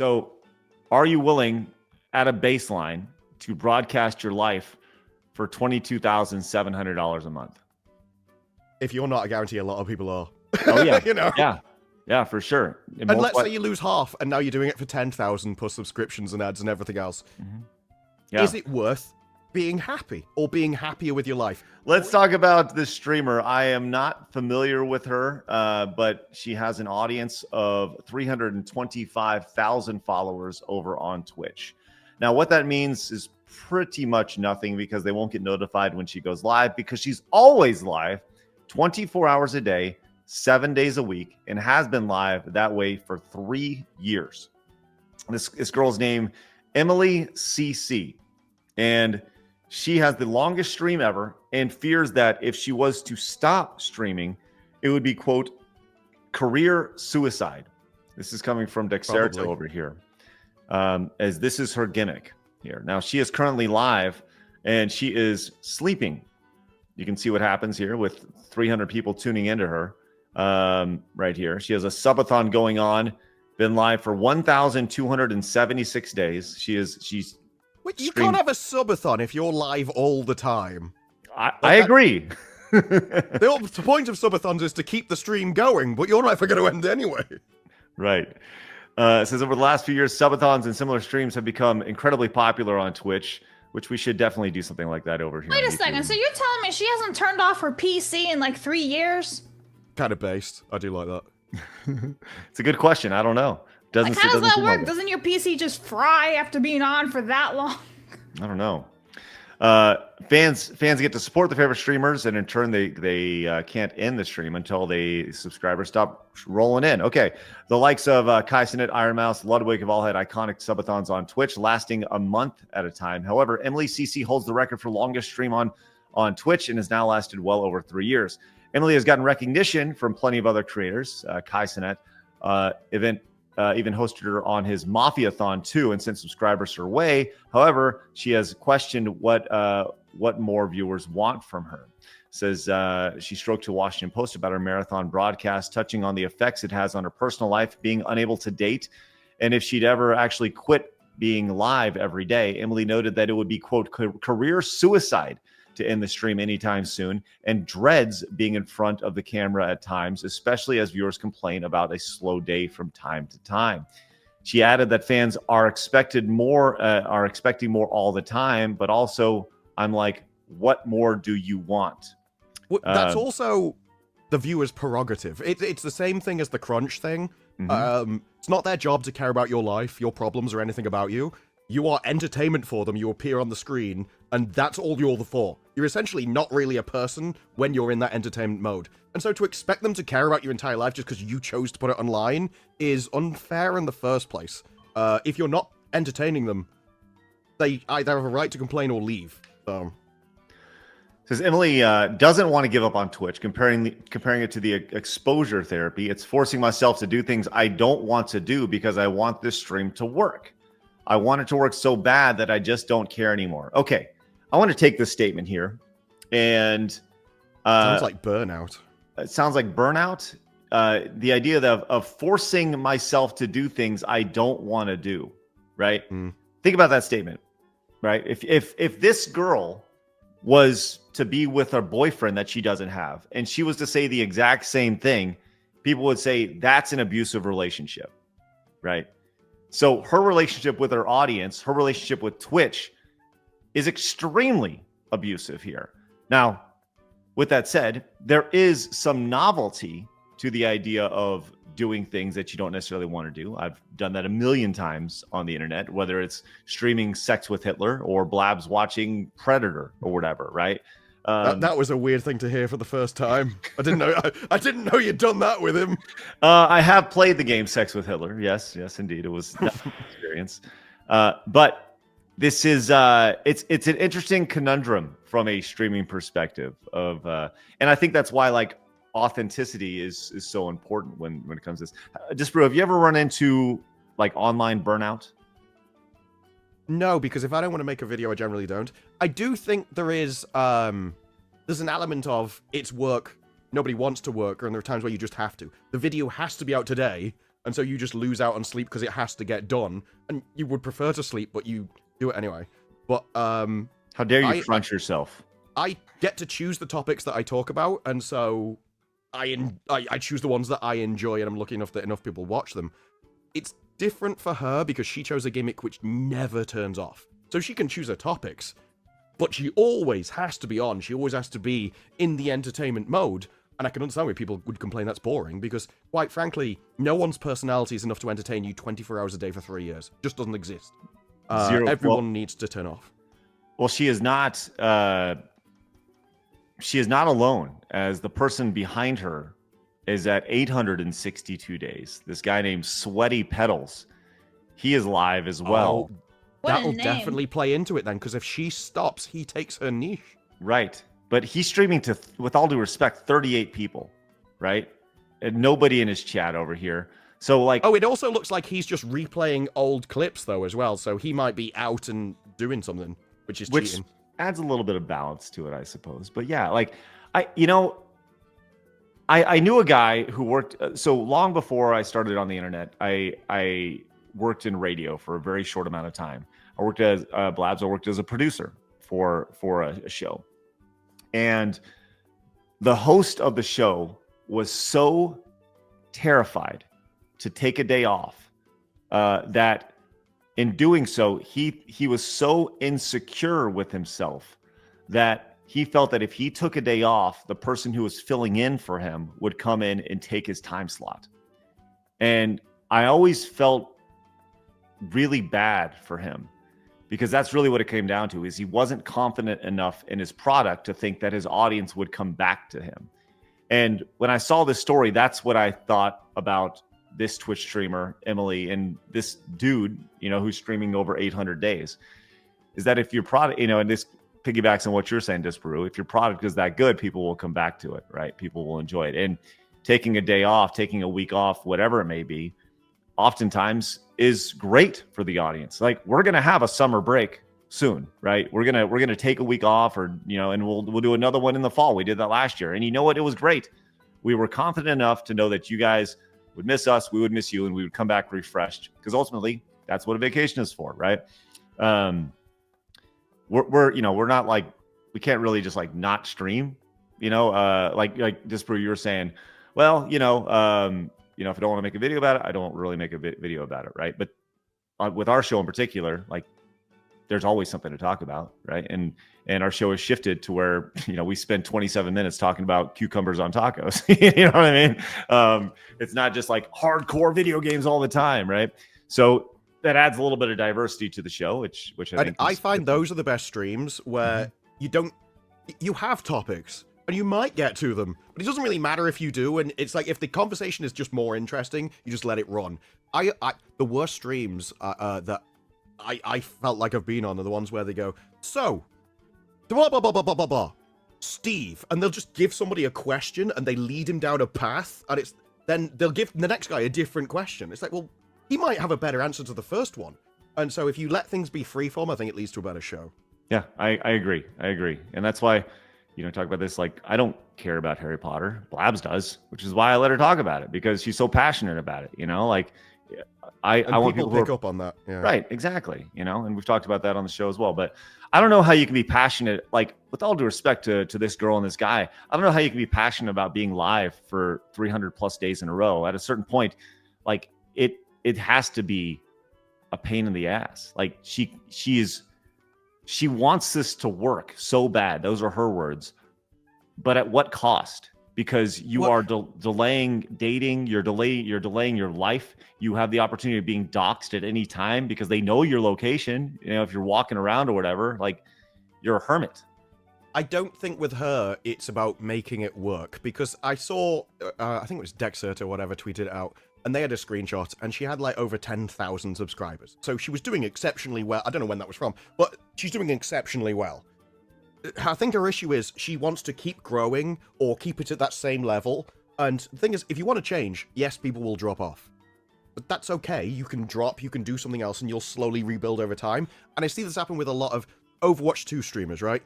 So, are you willing, at a baseline, to broadcast your life for $22,700 a month? If you're not, I guarantee a lot of people are. Oh yeah, you know. Yeah, for sure. And let's say you lose half, and now you're doing it for 10,000 plus subscriptions and ads and everything else. Mm-hmm. Yeah. Is it worth being happy or being happier with your life? Let's talk about this streamer. I am not familiar with her, but she has an audience of 325,000 followers over on Twitch. Now, what that means is pretty much nothing because they won't get notified when she goes live because she's always live 24 hours a day, 7 days a week, and has been live that way for 3 years. This girl's name, EmilyCC, and she has the longest stream ever and fears that if she was to stop streaming, it would be, quote, career suicide. This is coming from Dexerto over here, as this is her gimmick here. Now, she is currently live and she is sleeping. You can see what happens here with 300 people tuning into her right here. She has a subathon going on, been live for 1,276 days. She's Wait, you can't have a subathon if you're live all the time. I agree. The point of subathons is to keep the stream going, but you're never going to end anyway. Right. It says over the last few years, subathons and similar streams have become incredibly popular on Twitch, which we should definitely do something like that over here. Wait a second. So you're telling me she hasn't turned off her PC in like 3 years? Kind of based. I do like that. It's a good question. I don't know. How does that work? Doesn't your PC just fry after being on for that long? I don't know. Fans get to support the favorite streamers, and in turn, they can't end the stream until the subscribers stop rolling in. Okay, the likes of Kai Cenat, Iron Mouse, Ludwig have all had iconic subathons on Twitch, lasting a month at a time. However, EmilyCC holds the record for longest stream on Twitch and has now lasted well over 3 years. Emily has gotten recognition from plenty of other creators. Kai Cenat even hosted her on his Mafia-thon too and sent subscribers her way. However, she has questioned what more viewers want from her. Says she stroked to Washington Post about her marathon broadcast, touching on the effects it has on her personal life, being unable to date, and if she'd ever actually quit being live every day. Emily noted that it would be, quote, career suicide to end the stream anytime soon, and dreads being in front of the camera at times, especially as viewers complain about a slow day from time to time. She added that fans are expecting more all the time, but also I'm like, what more do you want? Well, that's also the viewer's prerogative. It's the same thing as the crunch thing. Mm-hmm. It's not their job to care about your life, your problems, or anything about you. You are entertainment for them. You appear on the screen, and that's all you're for. You're essentially not really a person when you're in that entertainment mode. And so to expect them to care about your entire life just because you chose to put it online is unfair in the first place. If you're not entertaining them, they either have a right to complain or leave. So. Says Emily doesn't want to give up on Twitch, comparing it to the exposure therapy. It's forcing myself to do things I don't want to do because I want this stream to work. I want it to work so bad that I just don't care anymore. Okay, I want to take this statement here, and sounds like burnout. It sounds like burnout. The idea of forcing myself to do things I don't want to do. Right? Think about that statement. Right? If this girl was to be with her boyfriend that she doesn't have, and she was to say the exact same thing, people would say that's an abusive relationship. Right? So her relationship with her audience, her relationship with Twitch is extremely abusive here. Now, with that said, there is some novelty to the idea of doing things that you don't necessarily want to do. I've done that a million times on the internet, whether it's streaming Sex with Hitler or Blabs watching Predator or whatever, right? That was a weird thing to hear for the first time. I didn't know you'd done that with him. I have played the game Sex with Hitler. Yes, indeed, it was an experience. But this is it's an interesting conundrum from a streaming perspective of, and I think that's why like authenticity is so important when it comes to this. Disbrew, have you ever run into like online burnout? No, because if I don't want to make a video, I generally don't. I do think there is, there's an element of it's work, nobody wants to work, and there are times where you just have to. The video has to be out today, And so you just lose out on sleep because it has to get done. And you would prefer to sleep, but you do it anyway. But how dare you crunch yourself? I get to choose the topics that I talk about, and so I choose the ones that I enjoy, and I'm lucky enough that enough people watch them. It's different for her because she chose a gimmick which never turns off. So she can choose her topics, but she always has to be on. She always has to be in the entertainment mode. And I can understand why people would complain that's boring, because, quite frankly, no one's personality is enough to entertain you 24 hours a day for 3 years. Just doesn't exist. Everyone needs to turn off. Well, she is not alone, as the person behind her is at 862 days. This guy named Sweaty Pedals. He is live as well. Oh, that'll definitely play into it then, because if she stops, he takes her niche. Right. But he's streaming to, with all due respect, 38 people, right? And nobody in his chat over here. So, like... Oh, it also looks like he's just replaying old clips, though, as well. So he might be out and doing something, which is cheating. Adds a little bit of balance to it, I suppose. But yeah, like, I knew a guy who worked... so long before I started on the internet, I worked in radio for a very short amount of time. I worked as Blabs. I worked as a producer for a show. And the host of the show was so terrified to take a day off that in doing so, he was so insecure with himself that he felt that if he took a day off, the person who was filling in for him would come in and take his time slot. And I always felt really bad for him, because that's really what it came down to, is he wasn't confident enough in his product to think that his audience would come back to him. And when I saw this story, that's what I thought about this Twitch streamer, Emily, and this dude, who's streaming over 800 days, is that if your product, and this piggybacks on what you're saying, Disparu, if your product is that good, people will come back to it, right? People will enjoy it. And taking a day off, taking a week off, whatever it may be, oftentimes is great for the audience. Like, we're going to have a summer break soon, right? We're going to take a week off, or, and we'll do another one in the fall. We did that last year. And you know what? It was great. We were confident enough to know that you guys would miss us, we would miss you, and we would come back refreshed, because ultimately that's what a vacation is for, right? We're not like, we can't really just like not stream, like Disparu, you were saying, well, if I don't want to make a video about it, I don't really make a video about it, right? But with our show in particular, like, there's always something to talk about, right? And our show has shifted to where, we spend 27 minutes talking about cucumbers on tacos. You know what I mean? It's not just like hardcore video games all the time, right? So that adds a little bit of diversity to the show, which I find those are the best streams where you have topics, and you might get to them, but it doesn't really matter if you do. And it's like, if the conversation is just more interesting, you just let it run. The worst streams that I felt like I've been on are the ones where they go, so, blah, blah, blah, blah, blah, blah, blah, Steve, and they'll just give somebody a question, and they lead him down a path, and then they'll give the next guy a different question. It's like, well, he might have a better answer to the first one. And so if you let things be freeform, I think it leads to a better show. Yeah, I agree. And that's why, talk about this, like, I don't care about Harry Potter. Blabs does, which is why I let her talk about it, because she's so passionate about it, like, I want people to pick up on that. Yeah. Right, exactly. And we've talked about that on the show as well. But I don't know how you can be passionate, like, with all due respect to this girl and this guy, I don't know how you can be passionate about being live for 300 plus days in a row. At a certain point, like, it has to be a pain in the ass. Like, she wants this to work so bad. Those are her words. But at what cost? Because you are delaying dating, you're delaying your life. You have the opportunity of being doxxed at any time because they know your location. If you're walking around or whatever, like, you're a hermit. I don't think with her it's about making it work, because I saw, I think it was Dexert or whatever tweeted it out, and they had a screenshot, and she had like over 10,000 subscribers. So she was doing exceptionally well. I don't know when that was from, but she's doing exceptionally well. I think her issue is she wants to keep growing or keep it at that same level. And the thing is, if you want to change, yes, people will drop off. But that's okay. You can drop, you can do something else, and you'll slowly rebuild over time. And I see this happen with a lot of Overwatch 2 streamers, right?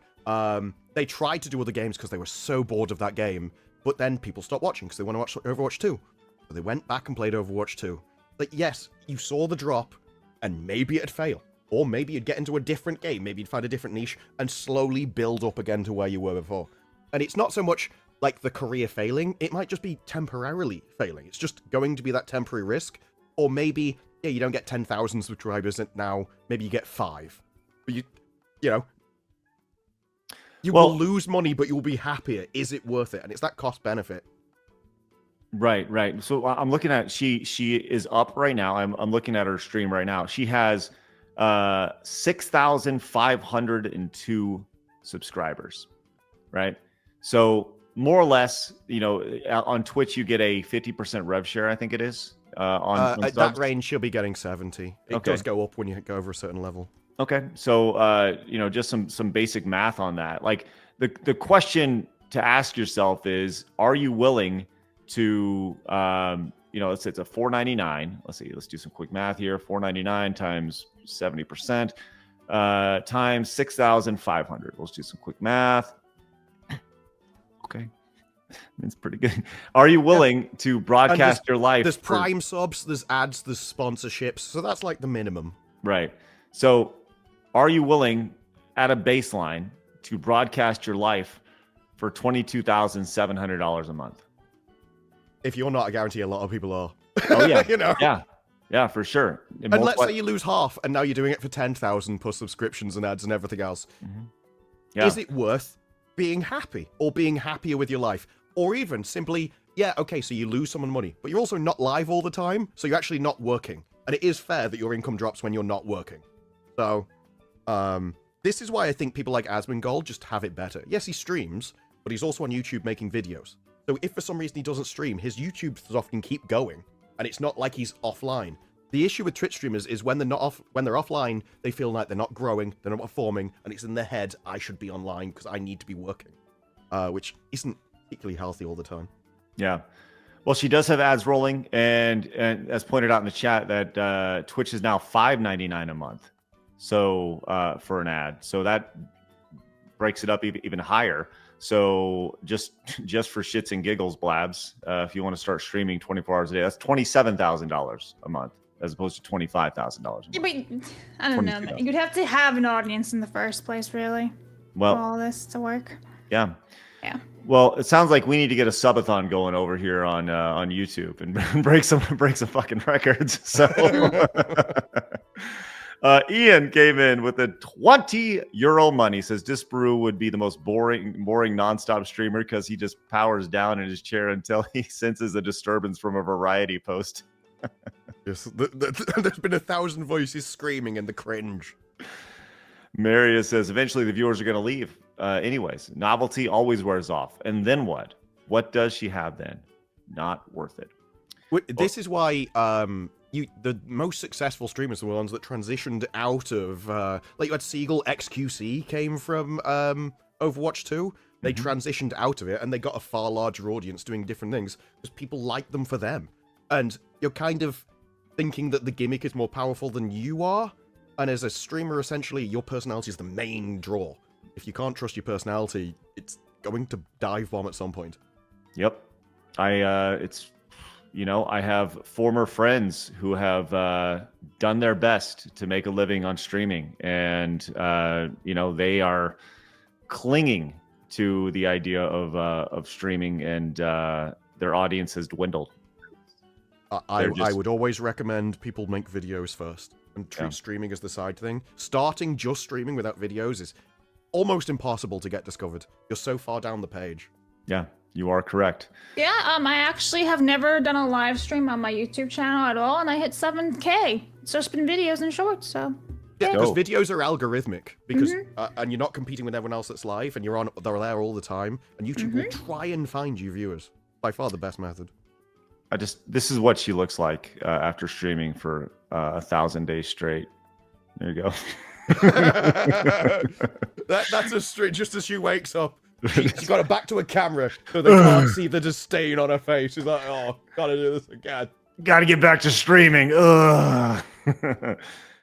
They tried to do other games because they were so bored of that game, but then people stopped watching because they want to watch Overwatch 2. So they went back and played Overwatch 2. Like, yes, you saw the drop, and maybe it'd fail. Or maybe you'd get into a different game. Maybe you'd find a different niche and slowly build up again to where you were before. And it's not so much like the career failing. It might just be temporarily failing. It's just going to be that temporary risk. Or maybe, yeah, you don't get 10,000 subscribers and now maybe you get 5. But you know, you will lose money, but you'll be happier. Is it worth it? And it's that cost benefit. Right. So I'm looking at, she is up right now. I'm looking at her stream right now. She has 6,502 subscribers, right? So more or less, you know, on Twitch, you get a 50% rev share, I think it is. On at that range, she'll be getting 70. It Okay. does go up when you go over a certain level. Okay. So, you know, just some basic math on that. Like the question to ask yourself is, are you willing to, you know, let's say it's a $4.99. Let's see, let's do some quick math here. $4.99 times 70%, times 6,500. Let's do some quick math. Okay. That's pretty good. Are you willing to broadcast your life? There's Prime subs, there's ads, there's sponsorships. So that's like the minimum. Right. So are you willing at a baseline to broadcast your life for $22,700 a month? If you're not, I guarantee a lot of people are. Oh, yeah. You know? Yeah, for sure. And let's say you lose half, and now you're doing it for 10,000 plus subscriptions and ads and everything else. Mm-hmm. Yeah. Is it worth being happy or being happier with your life? Or even simply, yeah, okay, so you lose some money, but you're also not live all the time, so you're actually not working. And it is fair that your income drops when you're not working. So, this is why I think people like Asmongold just have it better. Yes, he streams, but he's also on YouTube making videos. So if for some reason he doesn't stream, his YouTube stuff can keep going, and it's not like he's offline. The issue with Twitch streamers is when they're offline, they feel like they're not growing, they're not performing, and it's in their head, I should be online because I need to be working, which isn't particularly healthy all the time. Yeah. Well, she does have ads rolling, and as pointed out in the chat, that Twitch is now $5.99 a month. So for an ad, so that breaks it up even higher. So just for shits and giggles, blabs, if you want to start streaming 24 hours a day, that's $27,000 a month, as opposed to $25,000 a month. Yeah, but I don't know. You'd have to have an audience in the first place, really, well, for all this to work. Yeah. Yeah. Well, it sounds like we need to get a subathon going over here on YouTube and break some fucking records. So Ian came in with a €20 money. Says Disparu would be the most boring nonstop streamer because he just powers down in his chair until he senses a disturbance from a variety post. Yes, there's been 1,000 voices screaming in the cringe. Marius says eventually the viewers are going to leave. Anyways, novelty always wears off. And then what? What does she have then? Not worth it. This is why the most successful streamers are the ones that transitioned out of like you had Seagull XQC came from Overwatch 2. They transitioned out of it and they got a far larger audience doing different things because people like them for them. And you're kind of thinking that the gimmick is more powerful than you are. And as a streamer, essentially, your personality is the main draw. If you can't trust your personality, it's going to dive bomb at some point. Yep. It's, you know, I have former friends who have done their best to make a living on streaming. And, you know, they are clinging to the idea of streaming, and their audience has dwindled. I would always recommend people make videos first and treat streaming as the side thing. Starting just streaming without videos is almost impossible to get discovered. You're so far down the page. Yeah, you are correct. Yeah, I actually have never done a live stream on my YouTube channel at all, and I hit 7K. It's just been videos and shorts, so. Yeah, because videos are algorithmic, because and you're not competing with everyone else that's live, and they're there all the time, and YouTube will try and find you viewers. By far the best method. This is what she looks like after streaming for 1,000 days straight. There you go. That's a straight, just as she wakes up. She's got her back to a camera so they can't see the disdain on her face. She's like, oh, gotta do this again. Gotta get back to streaming. Ugh.